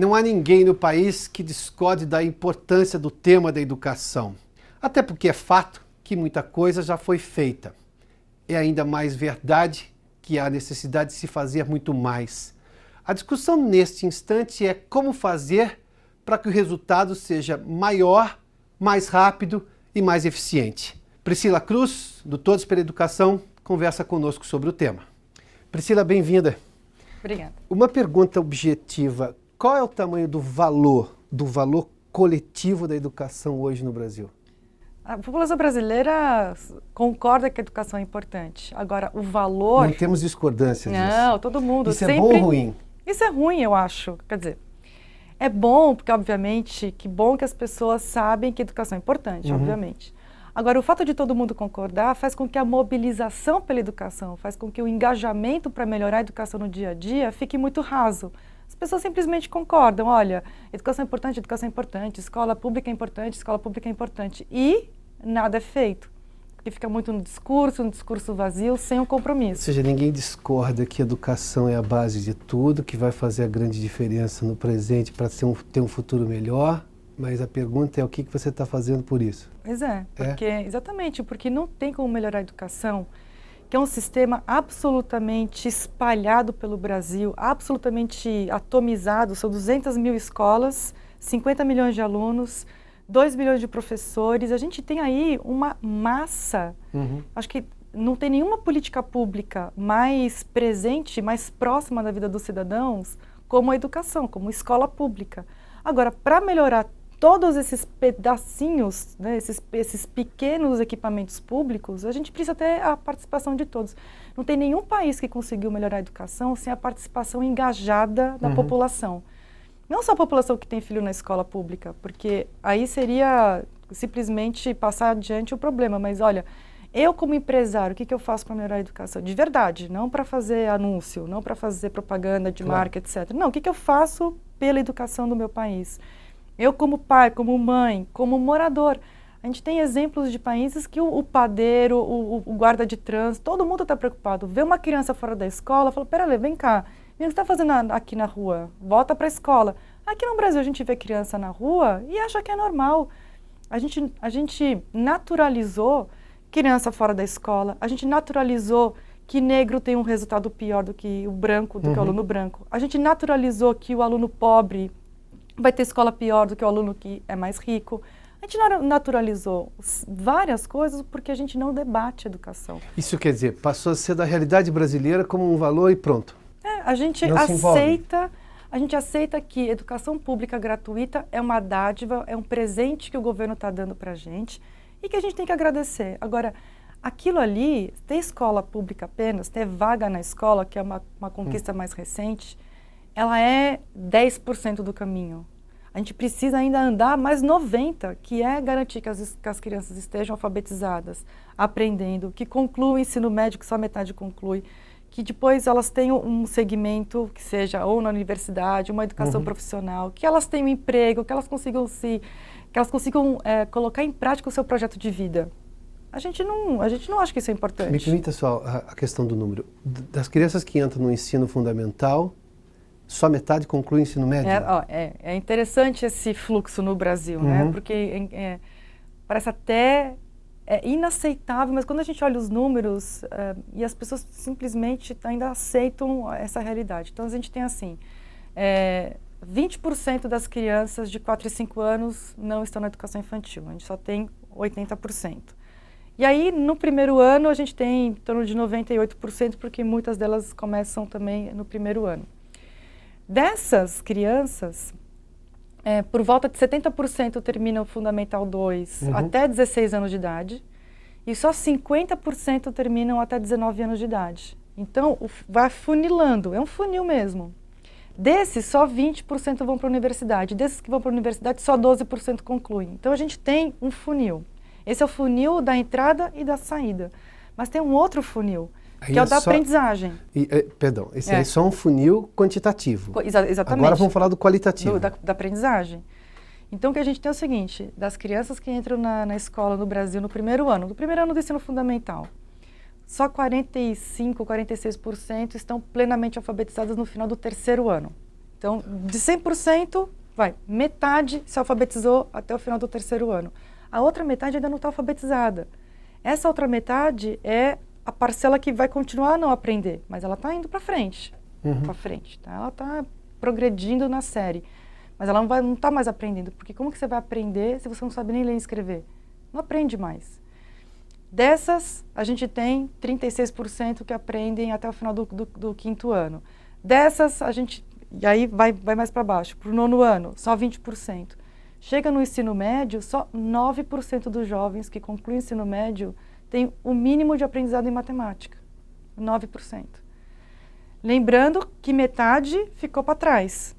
Não há ninguém no país que discorde da importância do tema da educação. Até porque é fato que muita coisa já foi feita. É ainda mais verdade que há necessidade de se fazer muito mais. A discussão neste instante é como fazer para que o resultado seja maior, mais rápido e mais eficiente. Priscila Cruz, do Todos pela Educação, conversa conosco sobre o tema. Priscila, bem-vinda. Obrigada. Uma pergunta objetiva. Qual é o tamanho do valor coletivo da educação hoje no Brasil? A população brasileira concorda que a educação é importante. Agora, o valor... Não temos discordância disso. Não, todo mundo. Isso é bom ou ruim? Isso é ruim, eu acho. Quer dizer, é bom, porque, obviamente, que bom que as pessoas sabem que a educação é importante, obviamente. Agora, o fato de todo mundo concordar faz com que a mobilização pela educação, faz com que o engajamento para melhorar a educação no dia a dia fique muito raso. As pessoas simplesmente concordam, olha, educação é importante, escola pública é importante, escola pública é importante. E nada é feito. Porque fica muito no discurso vazio, sem um compromisso. Ou seja, ninguém discorda que a educação é a base de tudo, que vai fazer a grande diferença no presente para ter um futuro melhor. Mas a pergunta é o que você está fazendo por isso? Pois é, exatamente, porque não tem como melhorar a educação, que é um sistema absolutamente espalhado pelo Brasil, absolutamente atomizado, são 200 mil escolas, 50 milhões de alunos, 2 milhões de professores, a gente tem aí uma massa, acho que não tem nenhuma política pública mais presente, mais próxima da vida dos cidadãos, como a educação, como a escola pública. Agora, para melhorar todos esses pedacinhos, né, esses pequenos equipamentos públicos, a gente precisa ter a participação de todos. Não tem nenhum país que conseguiu melhorar a educação sem a participação engajada da população. Não só a população que tem filho na escola pública, porque aí seria simplesmente passar adiante o problema. Mas olha, eu como empresário, o que eu faço para melhorar a educação? De verdade, não para fazer anúncio, não para fazer propaganda de marca, etc. Não, o que eu faço pela educação do meu país? Eu como pai, como mãe, como morador, a gente tem exemplos de países que o padeiro, o guarda de trânsito, todo mundo está preocupado. Vê uma criança fora da escola, fala, pera, vem cá, o que você está fazendo aqui na rua? Volta para a escola. Aqui no Brasil a gente vê criança na rua e acha que é normal. A gente naturalizou criança fora da escola, a gente naturalizou que negro tem um resultado pior do que o branco, do que o aluno branco. A gente naturalizou que o aluno pobre vai ter escola pior do que o aluno que é mais rico. A gente naturalizou várias coisas porque a gente não debate a educação. Isso quer dizer, passou a ser da realidade brasileira como um valor e pronto. A gente aceita que educação pública gratuita é uma dádiva, é um presente que o governo está dando para a gente e que a gente tem que agradecer. Agora, aquilo ali, ter escola pública apenas, ter vaga na escola, que é uma conquista mais recente, ela é 10% do caminho. A gente precisa ainda andar mais 90%, que é garantir que as crianças estejam alfabetizadas, aprendendo, que concluam o ensino médio, que só metade conclui, que depois elas tenham um segmento, que seja ou na universidade, uma educação profissional, que elas tenham emprego, que elas consigam colocar em prática o seu projeto de vida. A gente não acha que isso é importante. Me permita só a questão do número. Das crianças que entram no ensino fundamental, só metade conclui o ensino médio? É interessante esse fluxo no Brasil, né? Porque parece até inaceitável, mas quando a gente olha os números e as pessoas simplesmente ainda aceitam essa realidade. Então a gente tem assim, 20% das crianças de 4 e 5 anos não estão na educação infantil, a gente só tem 80%. E aí, no primeiro ano, a gente tem em torno de 98%, porque muitas delas começam também no primeiro ano. Dessas crianças, por volta de 70% terminam o Fundamental 2 até 16 anos de idade, e só 50% terminam até 19 anos de idade. Então, vai funilando, é um funil mesmo. Desses, só 20% vão para a universidade. Desses que vão para a universidade, só 12% concluem. Então, a gente tem um funil. Esse é o funil da entrada e da saída. Mas tem um outro funil, que é o da aprendizagem. Perdão, esse é só um funil quantitativo. Exatamente. Agora vamos falar do qualitativo. Da aprendizagem. Então, o que a gente tem é o seguinte, das crianças que entram na escola no Brasil no primeiro ano do ensino fundamental, só 45%, 46% estão plenamente alfabetizadas no final do terceiro ano. Então, de 100%, metade se alfabetizou até o final do 3º ano. A outra metade ainda não está alfabetizada. Essa outra metade é a parcela que vai continuar a não aprender, mas ela está indo para frente. Tá? Ela está progredindo na série. Mas ela não está mais aprendendo, porque como que você vai aprender se você não sabe nem ler e escrever? Não aprende mais. Dessas, a gente tem 36% que aprendem até o final do 5º ano. Dessas, e aí vai mais para baixo. Para o 9º ano, só 20%. Chega no ensino médio, só 9% dos jovens que concluem o ensino médio têm o mínimo de aprendizado em matemática. 9%. Lembrando que metade ficou para trás.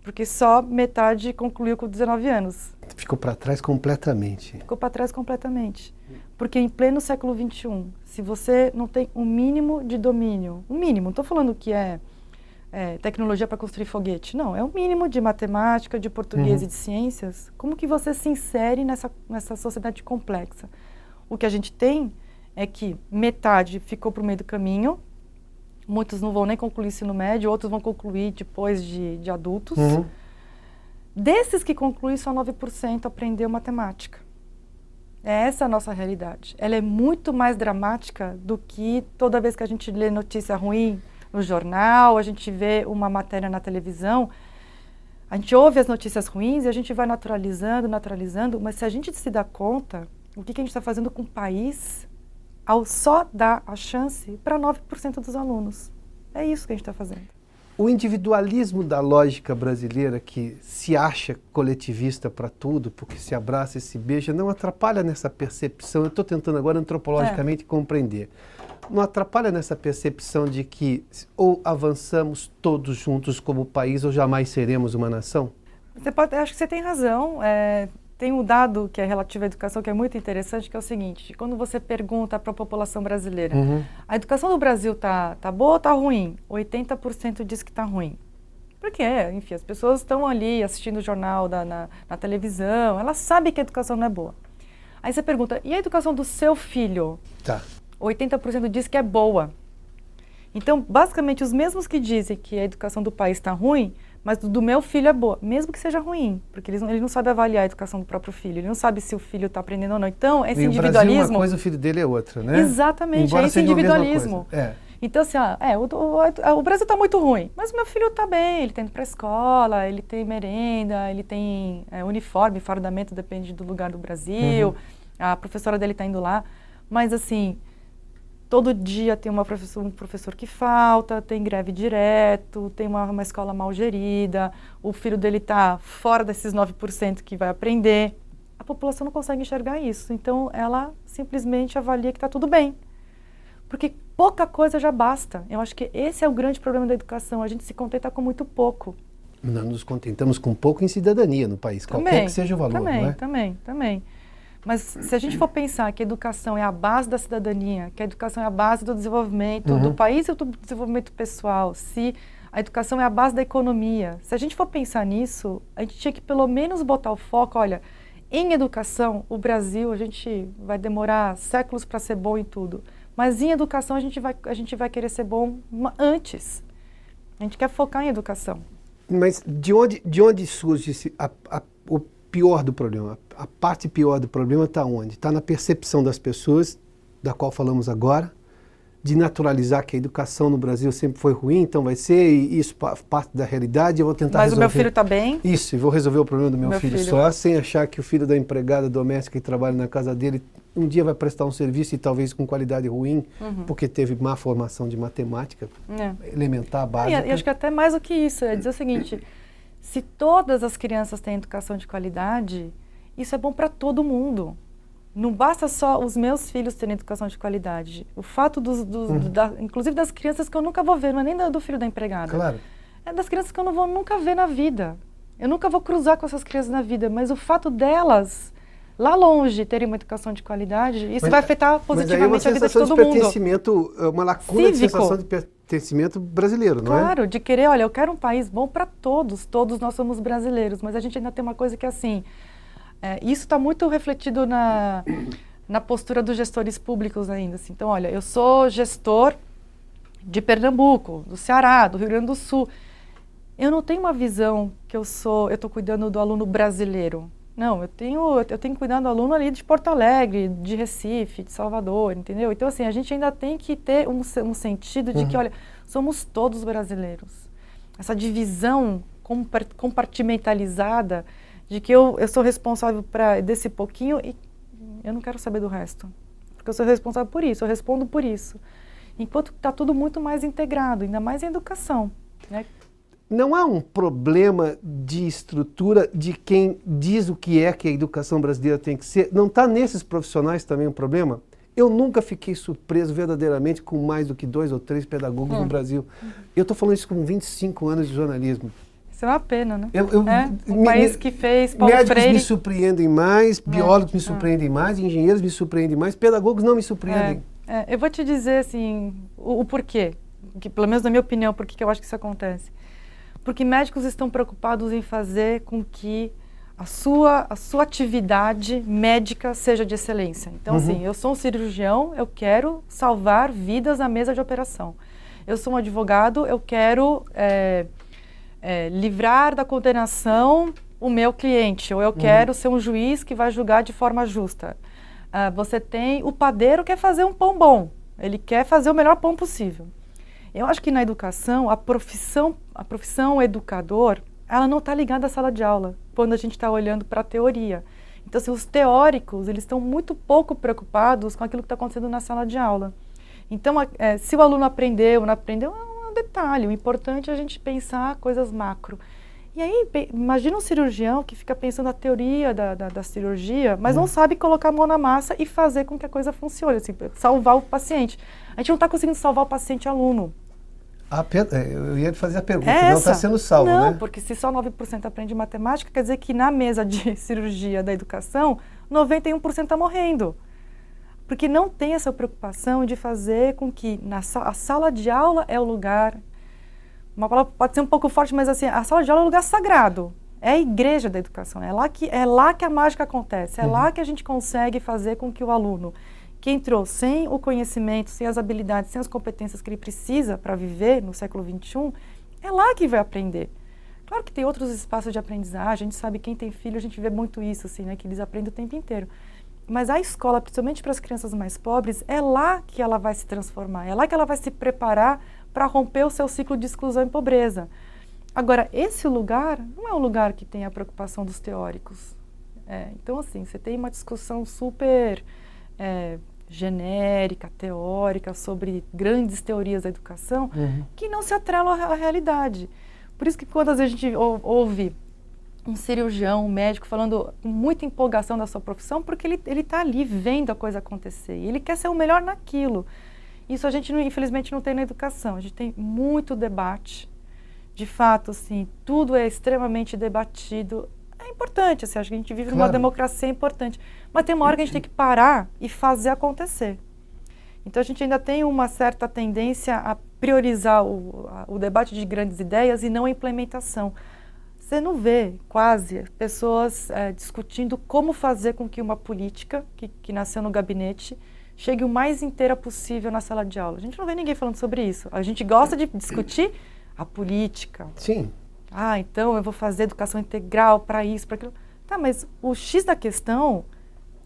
Porque só metade concluiu com 19 anos. Ficou para trás completamente. Ficou para trás completamente. Porque em pleno século XXI, se você não tem um mínimo de domínio, um mínimo, não estou falando que é tecnologia para construir foguete, não, é o mínimo de matemática, de português e de ciências, como que você se insere nessa sociedade complexa? O que a gente tem é que metade ficou para o meio do caminho, muitos não vão nem concluir ensino médio, outros vão concluir depois de adultos. Desses que concluem, só 9% aprendeu matemática. Essa é a nossa realidade. Ela é muito mais dramática do que toda vez que a gente lê notícia ruim no jornal, a gente vê uma matéria na televisão, a gente ouve as notícias ruins e a gente vai naturalizando, mas se a gente se dá conta, o que a gente está fazendo com o país ao só dar a chance para 9% dos alunos. É isso que a gente está fazendo. O individualismo da lógica brasileira, que se acha coletivista para tudo, porque se abraça e se beija, não atrapalha nessa percepção. Eu estou tentando agora antropologicamente compreender. Não atrapalha nessa percepção de que ou avançamos todos juntos como país ou jamais seremos uma nação? Acho que você tem razão. Tem um dado que é relativo à educação que é muito interessante, que é o seguinte: quando você pergunta para a população brasileira, a educação do Brasil tá boa ou tá ruim? 80% diz que tá ruim. Porque, enfim, as pessoas estão ali assistindo o jornal na televisão, elas sabem que a educação não é boa. Aí você pergunta, e a educação do seu filho? Tá. 80% diz que é boa. Então, basicamente, os mesmos que dizem que a educação do país está ruim, mas do meu filho é boa, mesmo que seja ruim, porque ele não sabe avaliar a educação do próprio filho, ele não sabe se o filho está aprendendo ou não. Então, esse individualismo... O Brasil é uma coisa, o filho dele é outra, né? Exatamente, Embora esse individualismo. É. Então, assim, o Brasil está muito ruim, mas o meu filho está bem, ele está indo para a escola, ele tem merenda, ele tem uniforme, fardamento, depende do lugar do Brasil, a professora dele está indo lá, mas assim... Todo dia tem um professor que falta, tem greve direto, tem uma escola mal gerida, o filho dele está fora desses 9% que vai aprender. A população não consegue enxergar isso, então ela simplesmente avalia que está tudo bem. Porque pouca coisa já basta. Eu acho que esse é o grande problema da educação, a gente se contenta com muito pouco. Nós nos contentamos com pouco em cidadania no país, qualquer que seja o valor, não é? Também. Mas se a gente for pensar que a educação é a base da cidadania, que a educação é a base do desenvolvimento do país e do desenvolvimento pessoal, se a educação é a base da economia, se a gente for pensar nisso, a gente tinha que pelo menos botar o foco, olha, em educação, o Brasil, a gente vai demorar séculos para ser bom em tudo, mas em educação a gente vai querer ser bom antes. A gente quer focar em educação. Mas de onde surge o pior do problema? A parte pior do problema está onde? Está na percepção das pessoas, da qual falamos agora, de naturalizar que a educação no Brasil sempre foi ruim, então vai ser, e isso parte da realidade, eu vou tentar resolver. Mas o meu filho está bem? Isso, e vou resolver o problema do meu filho só, sem achar que o filho da empregada doméstica que trabalha na casa dele um dia vai prestar um serviço e talvez com qualidade ruim, porque teve má formação de matemática elementar, básica. E acho que até mais do que isso, é dizer o seguinte, se todas as crianças têm educação de qualidade, isso é bom para todo mundo. Não basta só os meus filhos terem educação de qualidade. O fato inclusive das crianças que eu nunca vou ver, não é nem do filho da empregada. Claro. É das crianças que eu não vou nunca ver na vida. Eu nunca vou cruzar com essas crianças na vida, mas o fato delas, lá longe, terem uma educação de qualidade, isso vai afetar positivamente a vida de todo mundo. Mas aí é uma sensação de pertencimento, uma lacuna de sensação de pertencimento brasileiro, não é? Claro, de querer, olha, eu quero um país bom para todos nós somos brasileiros, mas a gente ainda tem uma coisa que é assim, isso está muito refletido na postura dos gestores públicos ainda. Assim. Então, olha, eu sou gestor de Pernambuco, do Ceará, do Rio Grande do Sul. eu não tenho uma visão que eu estou cuidando do aluno brasileiro. Não, eu tenho que cuidar do aluno ali de Porto Alegre, de Recife, de Salvador, entendeu? Então, assim, a gente ainda tem que ter um sentido de que, olha, somos todos brasileiros. Essa divisão compartimentalizada de que eu sou responsável desse pouquinho e eu não quero saber do resto. Porque eu sou responsável por isso, eu respondo por isso. Enquanto está tudo muito mais integrado, ainda mais em educação, né? Não há um problema de estrutura de quem diz o que é que a educação brasileira tem que ser? Não está nesses profissionais também um problema? Eu nunca fiquei surpreso verdadeiramente com mais do que 2 ou 3 pedagogos no Brasil. Eu estou falando isso com 25 anos de jornalismo. Isso é uma pena, né? Um país que fez Paulo Médicos Freire... me surpreendem mais, biólogos me surpreendem mais, engenheiros me surpreendem mais, pedagogos não me surpreendem. Eu vou te dizer assim, o porquê, que, pelo menos na minha opinião, por que eu acho que isso acontece. Porque médicos estão preocupados em fazer com que a sua atividade médica seja de excelência. Então, assim, eu sou um cirurgião, eu quero salvar vidas na mesa de operação. Eu sou um advogado, eu quero livrar da condenação o meu cliente, ou eu quero ser um juiz que vai julgar de forma justa. Você tem o padeiro que quer fazer um pão bom, ele quer fazer o melhor pão possível. Eu acho que na educação, a profissão educador, ela não está ligada à sala de aula, quando a gente está olhando para a teoria. Então, assim, os teóricos, eles estão muito pouco preocupados com aquilo que está acontecendo na sala de aula. Então, se o aluno aprendeu ou não aprendeu, é um detalhe. O importante é a gente pensar coisas macro. E aí, imagina um cirurgião que fica pensando na teoria da cirurgia, mas não sabe colocar a mão na massa e fazer com que a coisa funcione, assim, salvar o paciente. A gente não está conseguindo salvar o paciente-aluno. Eu ia fazer a pergunta, não está sendo salvo, né? Não, porque se só 9% aprende matemática, quer dizer que na mesa de cirurgia da educação, 91% está morrendo. Porque não tem essa preocupação de fazer com que a sala de aula é o lugar... Uma palavra pode ser um pouco forte, mas assim, a sala de aula é um lugar sagrado. É a igreja da educação, é lá que a mágica acontece, é lá que a gente consegue fazer com que o aluno que entrou sem o conhecimento, sem as habilidades, sem as competências que ele precisa para viver no século XXI, é lá que vai aprender. Claro que tem outros espaços de aprendizagem, a gente sabe, quem tem filho, a gente vê muito isso, assim, né, que eles aprendem o tempo inteiro. Mas a escola, principalmente para as crianças mais pobres, é lá que ela vai se transformar, é lá que ela vai se preparar para romper o seu ciclo de exclusão e pobreza. Agora, esse lugar não é um lugar que tem a preocupação dos teóricos. Então, assim, você tem uma discussão super genérica, teórica, sobre grandes teorias da educação, que não se atrelam à realidade. Por isso que quando às vezes a gente ouve um cirurgião, um médico falando com muita empolgação da sua profissão, porque ele está ali vendo a coisa acontecer, e ele quer ser o melhor naquilo. Isso a gente, infelizmente, não tem na educação. A gente tem muito debate. De fato, assim, tudo é extremamente debatido. É importante, assim, acho que a gente vive numa democracia importante. Mas tem uma hora que a gente tem que parar e fazer acontecer. Então, a gente ainda tem uma certa tendência a priorizar o debate de grandes ideias e não a implementação. Você não vê, quase, pessoas discutindo como fazer com que uma política que nasceu no gabinete chegue o mais inteira possível na sala de aula. A gente não vê ninguém falando sobre isso. A gente gosta de discutir a política. Sim. Então eu vou fazer educação integral para isso, para aquilo. Tá, mas o X da questão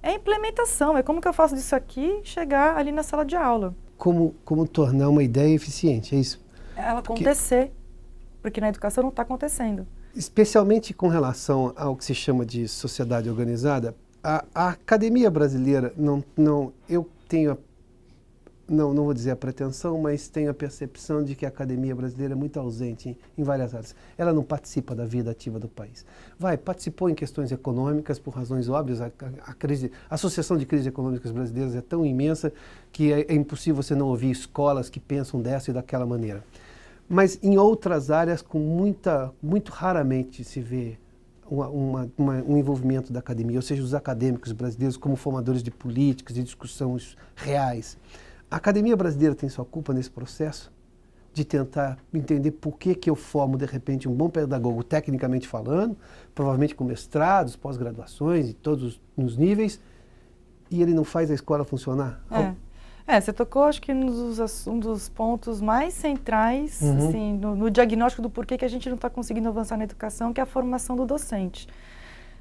é a implementação. É como que eu faço disso aqui chegar ali na sala de aula. Como tornar uma ideia eficiente, é isso? Ela acontecer. Porque na educação não está acontecendo. Especialmente com relação ao que se chama de sociedade organizada, a academia brasileira, eu tenho, não vou dizer a pretensão, mas tenho a percepção de que a academia brasileira é muito ausente em várias áreas. Ela não participa da vida ativa do país. Participou em questões econômicas por razões óbvias. A Associação de Crises Econômicas Brasileiras é tão imensa que é impossível você não ouvir escolas que pensam dessa e daquela maneira. Mas em outras áreas, muito raramente se vê um envolvimento da academia, ou seja, os acadêmicos brasileiros como formadores de políticas e discussões reais. A academia brasileira tem sua culpa nesse processo de tentar entender por que eu formo, de repente, um bom pedagogo, tecnicamente falando, provavelmente com mestrados, pós-graduações e todos os níveis, e ele não faz a escola funcionar? Você tocou, acho que um dos pontos mais centrais, assim, no diagnóstico do porquê que a gente não está conseguindo avançar na educação, que é a formação do docente.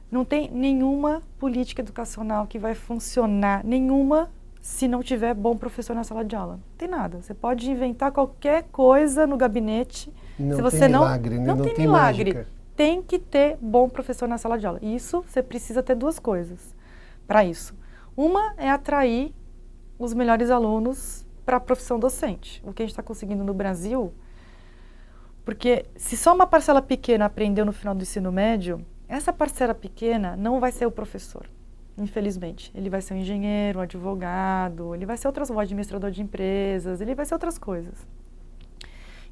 Não tem nenhuma política educacional que vai funcionar, nenhuma, se não tiver bom professor na sala de aula. Não tem nada. Você pode inventar qualquer coisa no gabinete. Não se você tem milagre, né? Não tem milagre. Mágica. Tem que ter bom professor na sala de aula. Isso, você precisa ter duas coisas para isso. Uma é atrair os melhores alunos para a profissão docente. O que a gente está conseguindo no Brasil, porque se só uma parcela pequena aprendeu no final do ensino médio, essa parcela pequena não vai ser o professor, infelizmente. Ele vai ser um engenheiro, um advogado, ele vai ser um administrador de empresas, ele vai ser outras coisas.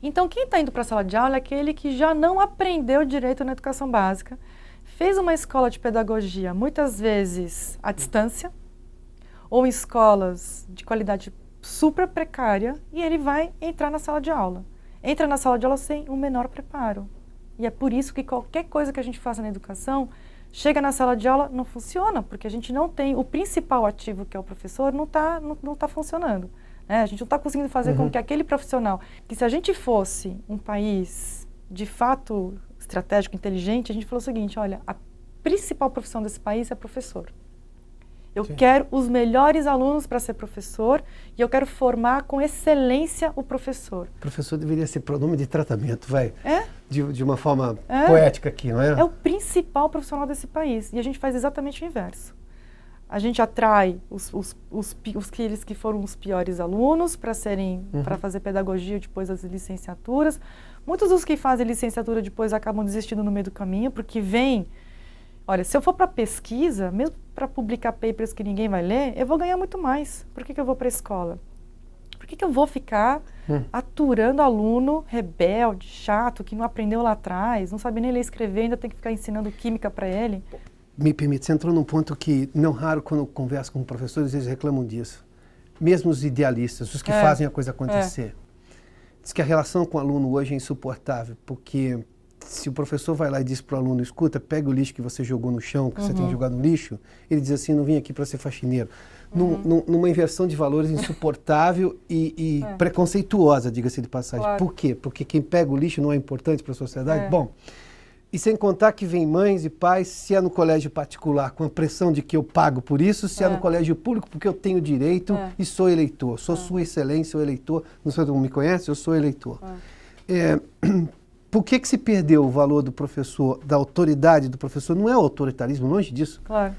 Então, quem está indo para a sala de aula é aquele que já não aprendeu direito na educação básica, fez uma escola de pedagogia, muitas vezes à distância, ou em escolas de qualidade super precária, e ele vai entrar na sala de aula. Entra na sala de aula sem um menor preparo. E é por isso que qualquer coisa que a gente faça na educação, chega na sala de aula, não funciona, porque a gente não tem o principal ativo, que é o professor, não tá funcionando. A gente não está conseguindo fazer com que aquele profissional, que se a gente fosse um país de fato estratégico, inteligente, a gente falou o seguinte, olha, a principal profissão desse país é professor. Eu quero os melhores alunos para ser professor e eu quero formar com excelência o professor. O professor deveria ser pronome de tratamento, vai. É? De uma forma poética aqui, não é? É o principal profissional desse país e a gente faz exatamente o inverso. A gente atrai aqueles que foram os piores alunos para fazer pedagogia depois das licenciaturas. Muitos dos que fazem licenciatura depois acabam desistindo no meio do caminho, porque vem... Olha, se eu for para pesquisa, mesmo para publicar papers que ninguém vai ler, eu vou ganhar muito mais. Por que eu vou para a escola? Por que eu vou ficar aturando aluno rebelde, chato, que não aprendeu lá atrás, não sabe nem ler e escrever, ainda tem que ficar ensinando química para ele? Me permite, você entrou num ponto que, não raro, quando eu converso com professores, eles reclamam disso. Mesmo os idealistas, os que fazem a coisa acontecer. Diz que a relação com o aluno hoje é insuportável, porque se o professor vai lá e diz para o aluno, escuta, pega o lixo que você jogou no chão, que você tem que jogar no lixo, ele diz assim, não vim aqui para ser faxineiro. Numa inversão de valores insuportável e preconceituosa, diga-se de passagem. Claro. Por quê? Porque quem pega o lixo não é importante para a sociedade? Bom, e sem contar que vem mães e pais, se é no colégio particular, com a pressão de que eu pago por isso, se é no colégio público, porque eu tenho direito e sou eleitor. Sou sua excelência, sou eleitor. Não sei se você me conhece, eu sou eleitor. Por que se perdeu o valor do professor, da autoridade do professor? Não é autoritarismo, longe disso. Claro.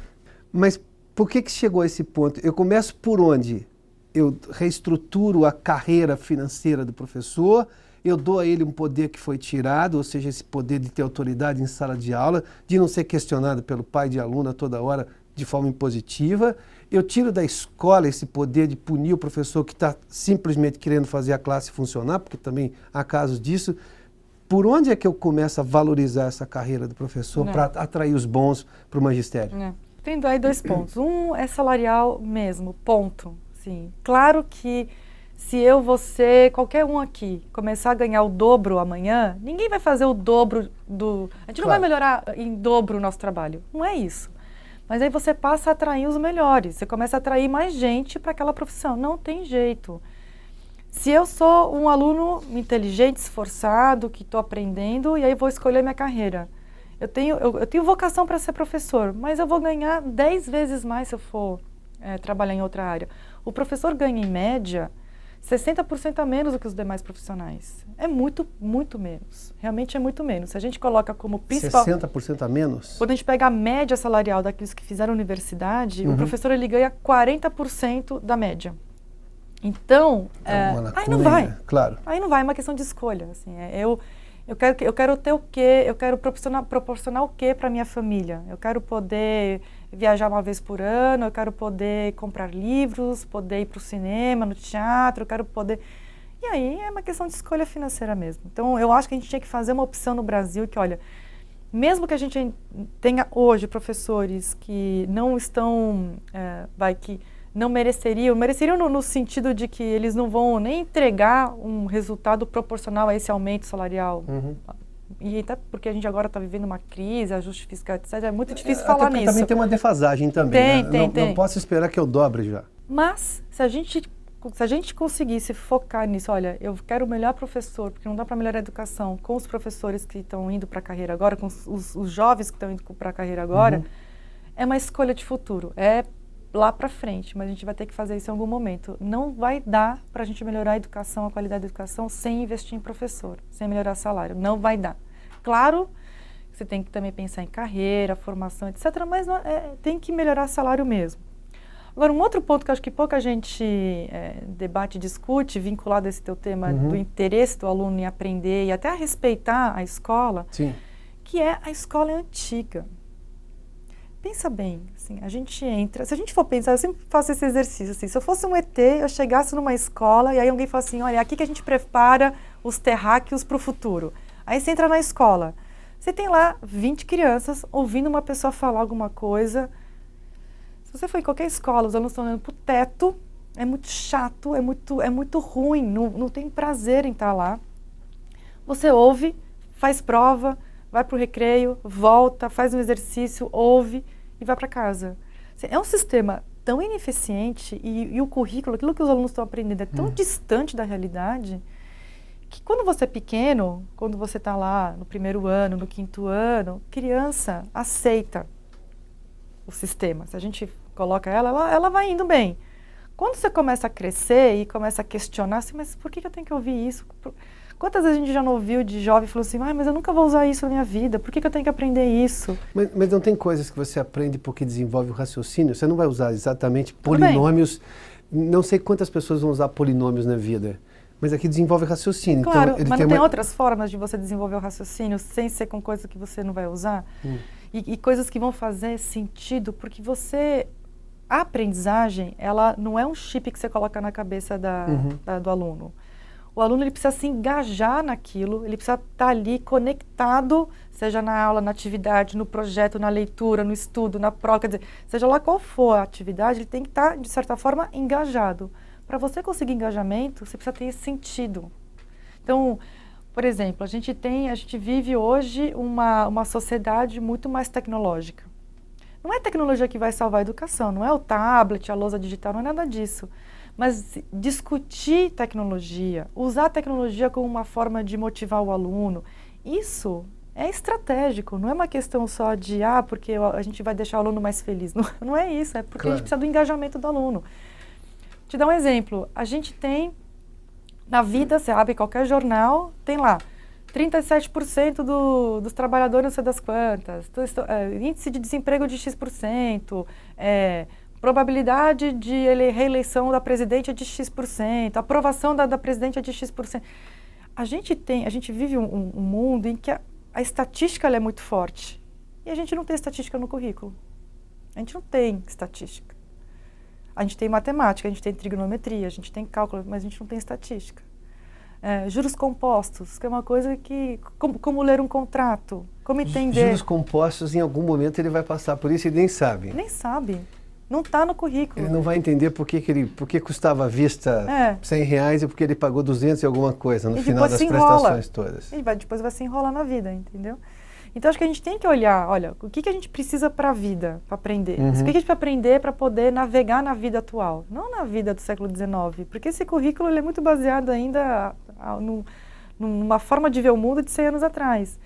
Mas por que chegou a esse ponto? Eu começo por onde? Eu reestruturo a carreira financeira do professor, eu dou a ele um poder que foi tirado, ou seja, esse poder de ter autoridade em sala de aula, de não ser questionado pelo pai de aluno a toda hora de forma impositiva. Eu tiro da escola esse poder de punir o professor que está simplesmente querendo fazer a classe funcionar, porque também há casos disso. Por onde é que eu começo a valorizar essa carreira do professor para atrair os bons para o magistério? Tem aí dois pontos. Um é salarial mesmo, ponto. Sim. Claro que se você, qualquer um aqui, começar a ganhar o dobro amanhã, ninguém vai fazer o dobro do... A gente não vai melhorar em dobro o nosso trabalho. Não é isso. Mas aí você passa a atrair os melhores. Você começa a atrair mais gente para aquela profissão. Não tem jeito. Se eu sou um aluno inteligente, esforçado, que estou aprendendo, e aí vou escolher minha carreira. Eu tenho vocação para ser professor, mas eu vou ganhar 10 vezes mais se eu for trabalhar em outra área. O professor ganha, em média, 60% a menos do que os demais profissionais. É muito, muito menos. Realmente é muito menos. Se a gente coloca como principal... 60% a menos? Quando a gente pega a média salarial daqueles que fizeram universidade, o professor ele ganha 40% da média. Então, aí não vai. Claro. Aí não vai, é uma questão de escolha. Assim, eu quero ter o quê? Eu quero proporcionar o quê para minha família? Eu quero poder viajar uma vez por ano, eu quero poder comprar livros, poder ir para o cinema, no teatro, eu quero poder... E aí é uma questão de escolha financeira mesmo. Então, eu acho que a gente tinha que fazer uma opção no Brasil que, olha, mesmo que a gente tenha hoje professores que não estão, que não mereceriam no sentido de que eles não vão nem entregar um resultado proporcional a esse aumento salarial. E até porque a gente agora está vivendo uma crise, ajuste fiscal, etc. É muito difícil falar nisso. Também tem uma defasagem também. Tem. Não posso esperar que eu dobre já. Mas, se a gente se a gente conseguisse focar nisso, olha, eu quero o melhor professor, porque não dá para melhorar a educação com os professores que estão indo para a carreira agora, com os jovens que estão indo para a carreira agora, é uma escolha de futuro, é lá para frente, mas a gente vai ter que fazer isso em algum momento. Não vai dar para a gente melhorar a educação, a qualidade da educação, sem investir em professor, sem melhorar salário. Não vai dar. Claro, você tem que também pensar em carreira, formação, etc., mas tem que melhorar salário mesmo. Agora, um outro ponto que eu acho que pouca gente debate e discute, vinculado a esse teu tema do interesse do aluno em aprender e até a respeitar a escola, Sim. que a escola é antiga. Pensa bem, assim, a gente entra, se a gente for pensar, eu sempre faço esse exercício, assim, se eu fosse um ET, eu chegasse numa escola e aí alguém fala assim, olha, aqui que a gente prepara os terráqueos para o futuro. Aí você entra na escola, você tem lá 20 crianças ouvindo uma pessoa falar alguma coisa. Se você for em qualquer escola, os alunos estão olhando para o teto, é muito chato, é muito ruim, não tem prazer em estar lá. Você ouve, faz prova, vai para o recreio, volta, faz um exercício, ouve e vai para casa. É um sistema tão ineficiente e o currículo, aquilo que os alunos estão aprendendo é tão distante da realidade que quando você é pequeno, quando você está lá no primeiro ano, no quinto ano, criança aceita o sistema. Se a gente coloca ela vai indo bem. Quando você começa a crescer e começa a questionar assim, mas por que eu tenho que ouvir isso? Quantas vezes a gente já não ouviu de jovem e falou assim, mas eu nunca vou usar isso na minha vida, por que eu tenho que aprender isso? Mas não tem coisas que você aprende porque desenvolve o raciocínio? Você não vai usar exatamente polinômios, não sei quantas pessoas vão usar polinômios na vida, mas aqui desenvolve raciocínio. Claro, então, mas não tem outras formas de você desenvolver o raciocínio sem ser com coisas que você não vai usar? E coisas que vão fazer sentido, porque a aprendizagem, ela não é um chip que você coloca na cabeça do aluno. O aluno ele precisa se engajar naquilo, ele precisa estar ali conectado, seja na aula, na atividade, no projeto, na leitura, no estudo, na prova, quer dizer, seja lá qual for a atividade, ele tem que estar, de certa forma, engajado. Para você conseguir engajamento, você precisa ter esse sentido. Então, por exemplo, a gente vive hoje uma sociedade muito mais tecnológica. Não é a tecnologia que vai salvar a educação, não é o tablet, a lousa digital, não é nada disso. Mas discutir tecnologia, usar a tecnologia como uma forma de motivar o aluno, isso é estratégico, não é uma questão só de, porque a gente vai deixar o aluno mais feliz. Não é isso, é porque a gente precisa do engajamento do aluno. Te dar um exemplo, a gente tem, na vida, você abre qualquer jornal, tem lá, 37% dos trabalhadores não sei das quantas, índice de desemprego de X%, probabilidade de reeleição da presidente é de X%, aprovação da presidente é de X%. A gente vive um mundo em que a estatística ela é muito forte. E a gente não tem estatística no currículo. A gente não tem estatística. A gente tem matemática, a gente tem trigonometria, a gente tem cálculo, mas a gente não tem estatística. Juros compostos, que é uma coisa que... Como ler um contrato, como entender... Juros compostos, em algum momento ele vai passar por isso e nem sabe. Nem sabe. Não está no currículo. Ele não vai entender por que custava à vista R$100 e por que ele pagou 200 e alguma coisa no final das prestações todas. Depois vai se enrolar na vida, entendeu? Então, acho que a gente tem que olhar, olha, o que a gente precisa para a vida, para aprender? O que a gente precisa aprender para poder navegar na vida atual, não na vida do século XIX, porque esse currículo ele é muito baseado ainda numa forma de ver o mundo de 100 anos atrás.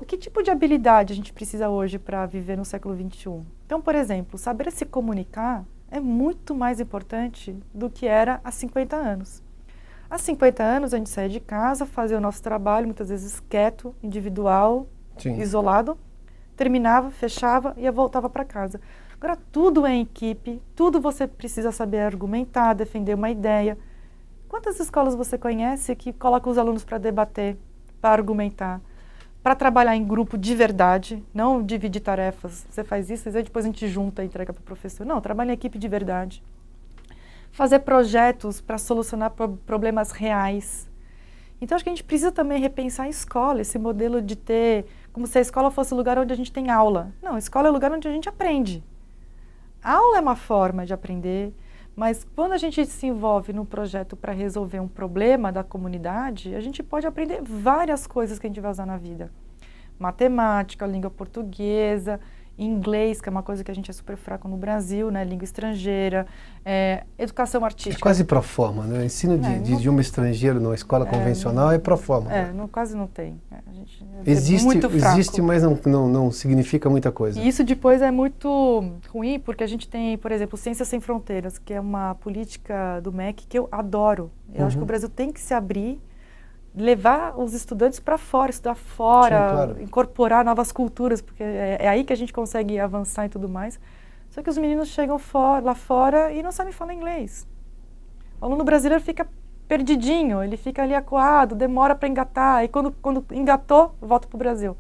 Que tipo de habilidade a gente precisa hoje para viver no século XXI? Então, por exemplo, saber se comunicar é muito mais importante do que era há 50 anos. Há 50 anos a gente saía de casa, fazia o nosso trabalho, muitas vezes quieto, individual, isolado, terminava, fechava e voltava para casa. Agora tudo é em equipe, tudo você precisa saber argumentar, defender uma ideia. Quantas escolas você conhece que colocam os alunos para debater, para argumentar, para trabalhar em grupo de verdade, não dividir tarefas, você faz isso, e depois a gente junta e entrega para o professor. Não, trabalha em equipe de verdade. Fazer projetos para solucionar problemas reais. Então, acho que a gente precisa também repensar a escola, esse modelo de ter, como se a escola fosse o lugar onde a gente tem aula. Não, a escola é o lugar onde a gente aprende. A aula é uma forma de aprender, mas quando a gente se envolve num projeto para resolver um problema da comunidade, a gente pode aprender várias coisas que a gente vai usar na vida. Matemática, língua portuguesa, inglês, que é uma coisa que a gente é super fraco no Brasil, né? Língua estrangeira, educação artística. É quase pro forma, né? O ensino de idioma estrangeiro numa escola convencional é pro forma. Quase não tem. A gente existe, muito fraco. Existe, mas não significa muita coisa. E isso depois é muito ruim, porque a gente tem, por exemplo, Ciências Sem Fronteiras, que é uma política do MEC que eu adoro. Eu acho que o Brasil tem que se abrir, levar os estudantes para fora, estudar fora, sim, claro, incorporar novas culturas, porque é aí que a gente consegue avançar e tudo mais. Só que os meninos chegam lá fora e não sabem falar inglês. O aluno brasileiro fica perdidinho, ele fica ali acuado, demora para engatar, e quando engatou, volta para o Brasil.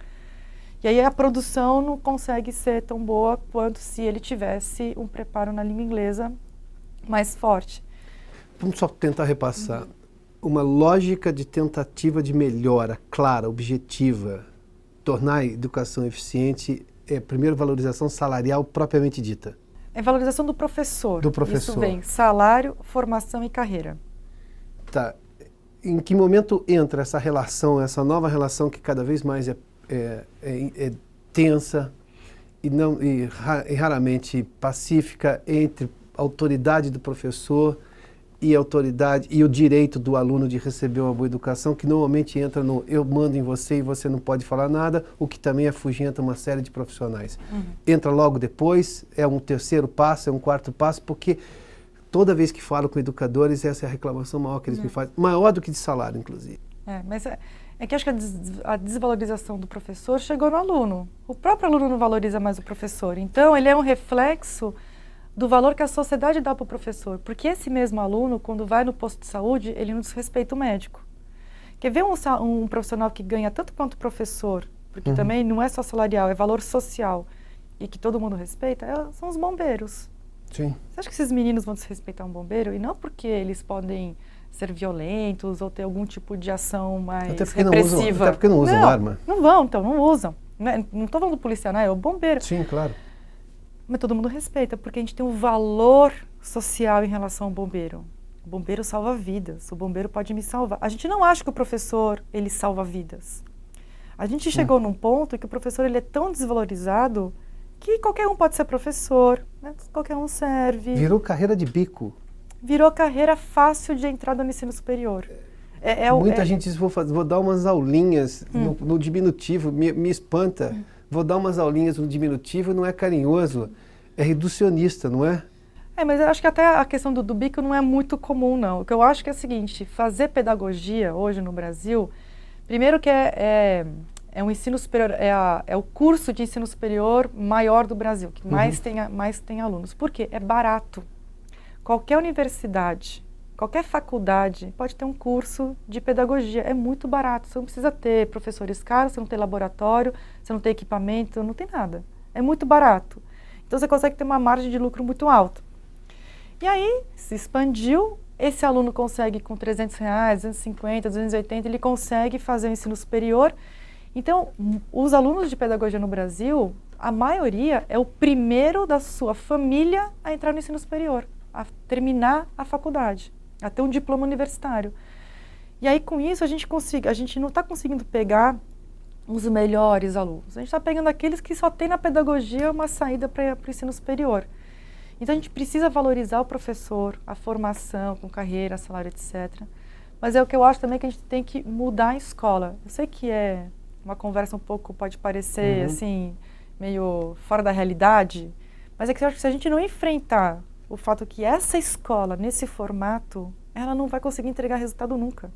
E aí a produção não consegue ser tão boa quanto se ele tivesse um preparo na língua inglesa mais forte. Vamos só tentar repassar. Uma lógica de tentativa de melhora clara, objetiva, tornar a educação eficiente é, primeiro, valorização salarial propriamente dita. É valorização do professor. Do professor. Isso vem salário, formação e carreira. Tá. Em que momento entra essa relação, essa nova relação que cada vez mais é tensa e raramente pacífica entre a autoridade do professor e a autoridade e o direito do aluno de receber uma boa educação, que normalmente entra no eu mando em você e você não pode falar nada, o que também afugenta uma série de profissionais. Entra logo depois, é um terceiro passo, é um quarto passo, porque toda vez que falo com educadores, essa é a reclamação maior que eles me fazem, maior do que de salário, inclusive. Mas é que acho que a desvalorização do professor chegou no aluno. O próprio aluno não valoriza mais o professor, então ele é um reflexo do valor que a sociedade dá para o professor. Porque esse mesmo aluno, quando vai no posto de saúde, ele não desrespeita o médico. Quer ver um profissional que ganha tanto quanto o professor, porque também não é só salarial, é valor social, e que todo mundo respeita, são os bombeiros. Sim. Você acha que esses meninos vão desrespeitar um bombeiro? E não porque eles podem ser violentos ou ter algum tipo de ação mais repressiva. Até porque não usam arma. Não vão, então, não usam. Não estou falando do policial, né? É o bombeiro. Sim, claro. Mas todo mundo respeita, porque a gente tem um valor social em relação ao bombeiro. O bombeiro salva vidas, o bombeiro pode me salvar. A gente não acha que o professor, ele salva vidas. A gente chegou num ponto que o professor ele é tão desvalorizado que qualquer um pode ser professor, né? Qualquer um serve. Virou carreira de bico. Virou carreira fácil de entrada no ensino superior. Muita gente diz, vou dar umas aulinhas no diminutivo, me espanta. Vou dar umas aulinhas no diminutivo, não é carinhoso, é reducionista, não é? Mas eu acho que até a questão do bico não é muito comum, não. O que eu acho que é o seguinte, fazer pedagogia hoje no Brasil, primeiro que é um ensino superior, é o curso de ensino superior maior do Brasil, que mais tem alunos. Por quê? É barato. Qualquer universidade, qualquer faculdade pode ter um curso de pedagogia, é muito barato, você não precisa ter professores caros, você não tem laboratório, você não tem equipamento, não tem nada, é muito barato. Então você consegue ter uma margem de lucro muito alta. E aí, se expandiu, esse aluno consegue com R$300, 250, 280, ele consegue fazer o ensino superior. Então, os alunos de pedagogia no Brasil, a maioria é o primeiro da sua família a entrar no ensino superior, a terminar a faculdade, a ter um diploma universitário. E aí, com isso, a gente não está conseguindo pegar os melhores alunos. A gente está pegando aqueles que só tem na pedagogia uma saída para o ensino superior. Então, a gente precisa valorizar o professor, a formação com carreira, salário, etc. Mas é o que eu acho também que a gente tem que mudar a escola. Eu sei que é uma conversa um pouco, pode parecer, assim, meio fora da realidade, mas é que eu acho que se a gente não enfrentar o fato que essa escola, nesse formato, ela não vai conseguir entregar resultado nunca.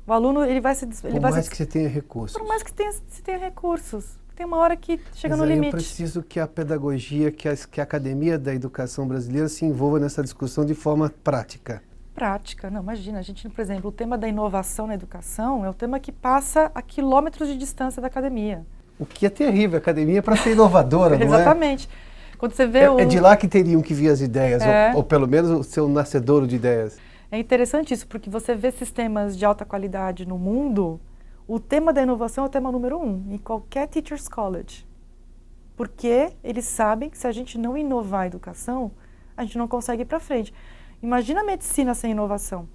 O aluno, ele vai se... Por mais que você tenha recursos. Por mais que você tenha recursos. Tem uma hora que chega no limite. Eu preciso que a pedagogia, que a academia da educação brasileira se envolva nessa discussão de forma prática. Prática, não, imagina, a gente, por exemplo, o tema da inovação na educação é um tema que passa a quilômetros de distância da academia. O que é terrível, a academia é para ser inovadora, não é? Exatamente. Quando você vê é de lá que teriam que vir as ideias, ou pelo menos o seu nascedouro de ideias. É interessante isso, porque você vê sistemas de alta qualidade no mundo, o tema da inovação é o tema número 1, em qualquer Teachers College. Porque eles sabem que se a gente não inovar a educação, a gente não consegue ir para frente. Imagina a medicina sem inovação.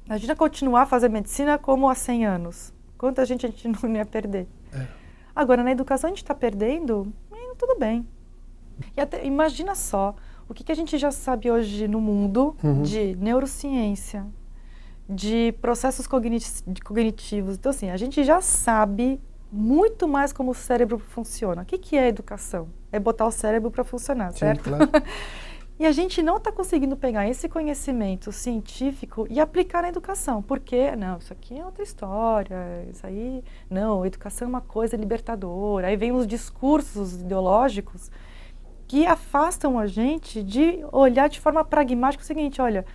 Imagina continuar a fazer medicina como há 100 anos. Quanta gente a gente não ia perder. Agora, na educação, a gente está perdendo, tudo bem. E até, imagina só, o que a gente já sabe hoje no mundo de neurociência, de processos cognitivos. Então, assim, a gente já sabe muito mais como o cérebro funciona. O que é a educação? É botar o cérebro para funcionar, certo? Sim, claro. E a gente não está conseguindo pegar esse conhecimento científico e aplicar na educação. Porque, não, isso aqui é outra história, isso aí... Não, a educação é uma coisa libertadora. Aí vem os discursos ideológicos que afastam a gente de olhar de forma pragmática o seguinte, olha,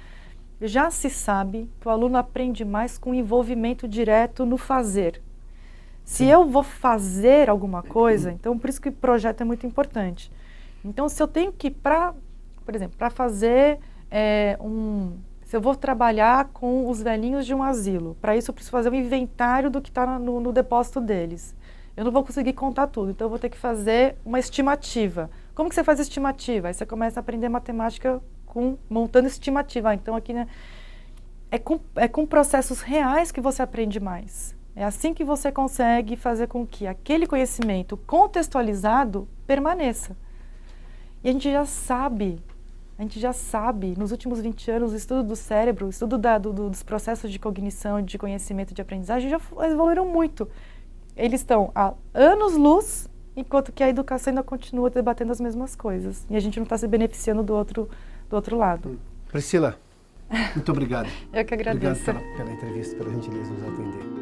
já se sabe que o aluno aprende mais com envolvimento direto no fazer. Se eu vou fazer alguma coisa, então por isso que o projeto é muito importante. Então, se eu tenho que, por exemplo, para fazer se eu vou trabalhar com os velhinhos de um asilo, para isso eu preciso fazer um inventário do que está no depósito deles. Eu não vou conseguir contar tudo, então eu vou ter que fazer uma estimativa. Como que você faz estimativa? Aí você começa a aprender matemática montando estimativa. Então, aqui, né, é com processos reais que você aprende mais. É assim que você consegue fazer com que aquele conhecimento contextualizado permaneça. E a gente já sabe, nos últimos 20 anos, o estudo do cérebro, o estudo dos processos de cognição, de conhecimento, de aprendizagem já evoluíram muito. Eles estão há anos-luz, enquanto que a educação ainda continua debatendo as mesmas coisas. E a gente não está se beneficiando do outro lado. Priscila, muito obrigado. Eu que agradeço. Obrigado pela entrevista, pela gentileza de nos atender.